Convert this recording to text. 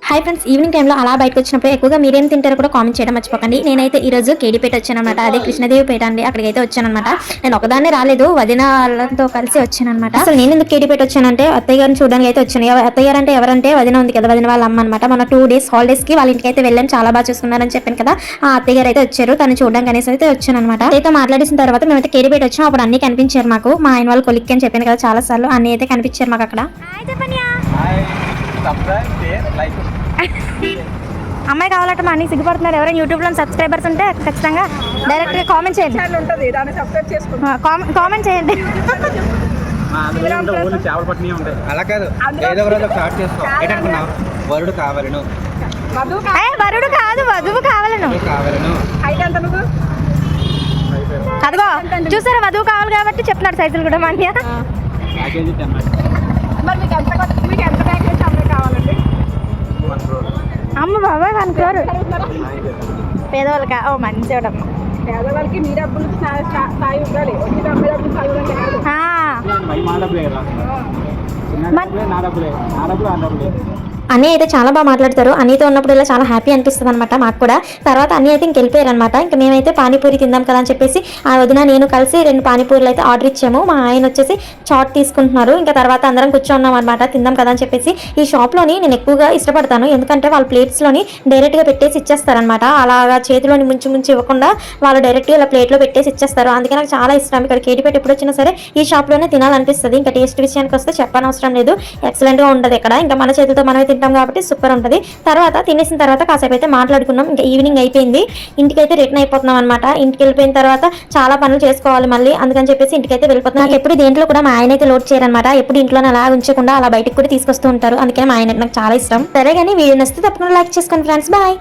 Hi friends, evening టైంలో అలా బయటకు వచ్చినప్పుడు ఎక్కువగా మీరేం తింటారో కూడా కామెంట్ చేయడం మర్చిపోకండి. నేనైతే ఈ రోజు కేడీపేట వచ్చానమాట. అదే కృష్ణదేవిపేట అండి. అక్కడికైతే వచ్చానమాట. నేను ఒకదాన్నే రాలేదు, వదిన వాళ్ళతో కలిసి వచ్చానమాట. అసలు నేను ఎందుకు కేడీపేట వచ్చానంటే అత్తయ్య గారిని చూడడానికి అయితే వచ్చాను. అత్తయ్య గారు అంటే ఎవరంటే వదిన ఉంది కదా, వదిన వాళ్ళ అమ్మ అనమాట. మన 2 days హాలిడేస్ కి వాళ్ళ ఇంటికి అయితే వెళ్ళాను. చాలా బాగా చూసుకున్నారని చెప్పాను కదా. ఆ అత్తయ్య గారు అయితే వచ్చారు. తను చూడడానికి అనేసి అయితే వచ్చాను అనమాట. అయితే మాట్లాడేసిన తర్వాత మేమైతే కేడీపేట వచ్చాం. అప్పుడు అన్ని కనిపించారు మాకు. మా ఆయన వాళ్ళు కొలిక్కి అని చెప్పాను కదా చాలా సార్లు. అన్ని అయితే కనిపించారు మాకు అక్కడ. అమ్మాయి కావాలంటే మా అన్ని సిగ్గుపడుతున్నారు. ఎవరైనా యూట్యూబ్లో సబ్స్క్రైబర్స్ ఉంటే ఖచ్చితంగా డైరెక్ట్గా కామెంట్ చేయండి. కామెంట్ చేయండి. అలా కాదు, ఏదో ఒక రోజు స్టార్ట్ చేసుకో. ఏంటనుకున్నావు? వరుడు కావాలను, వరుడు కాదు వధువు కావాలను. అదిగో చూసారా, వధువు కావాలి కాబట్టి చెప్తున్నాడు సైజులు కూడా. మా అన్నయ్య అమ్మ బాబాయ్ 1 crore పేదవాళ్ళకా? ఓ మంచివాడమ్మ. పేదవాళ్ళకి మీ డబ్బులు స్థాయి ఉండాలి. అమ్మాయి డబ్బులు స్థాయి ఉండాలి కాదు. అన్నీ అయితే చాలా బాగా మాట్లాడతారు. అన్నీతో ఉన్నప్పుడు ఇలా చాలా హ్యాపీ అనిపిస్తుంది అనమాట మాకు కూడా. తర్వాత అన్నీ అయితే ఇంకెళ్ళిపోయారు అనమాట. ఇంకా మేమైతే పానీపూరి తిందాం కదా అని చెప్పేసి ఆ వదిన నేను కలిసి 2 పానీపూరీలు అయితే ఆర్డర్ ఇచ్చాము. మా ఆయన వచ్చేసి చాట్ తీసుకుంటున్నారు. ఇంకా తర్వాత అందరం కూర్చున్నాం అనమాట తిందాం కదా అని చెప్పేసి. ఈ షాప్లోని నేను ఎక్కువగా ఇష్టపడతాను, ఎందుకంటే వాళ్ళ ప్లేట్స్లోని డైరెక్ట్గా పెట్టేసి ఇచ్చేస్తారనమాట. అలాగా చేతిలోని ముంచి ఇవ్వకుండా వాళ్ళు డైరెక్ట్గా ఇలా ప్లేట్లో పెట్టేసి ఇచ్చేస్తారు. అందుకే నాకు చాలా ఇష్టం. ఇక్కడ కేడీపేట ఎప్పుడు వచ్చినా సరే ఈ షాప్లోనే తినాలనిపిస్తుంది. ఇంకా టేస్ట్ విషయానికి వస్తే చెప్పనవసరం లేదు, ఎక్సలెంట్గా ఉంటుంది ఇక్కడ. ఇంకా మన చేతులతో మనమే తింటాం కాబట్టి సూపర్ ఉంటుంది. తర్వాత తినేసిన తర్వాత కాసేపు అయితే మాట్లాడుకున్నాం. ఇంకా ఈవినింగ్ అయిపోయింది, ఇంటికైతే రిటర్న్ అయిపోతున్నాం అనమాట. ఇంటికి వెళ్ళిపోయిన తర్వాత చాలా పనులు చేసుకోవాలి మళ్ళీ, అందుకని చెప్పేసి ఇంటికైతే వెళ్ళిపోతున్నాం. నాకు ఎప్పుడు దేంట్లో కూడా మా ఆయన అయితే లోడ్ చేయరనమాట. ఎప్పుడు ఇంట్లోనే అలా ఉంచకుండా అలా బయటకు కూడా తీసుకొస్తూ ఉంటారు. అందుకని మా ఆయన నాకు చాలా ఇష్టం. సరే కానీ వీడియో నచ్చితే తప్పకుండా లైక్ చేసుకోండి ఫ్రెండ్స్. బాయ్.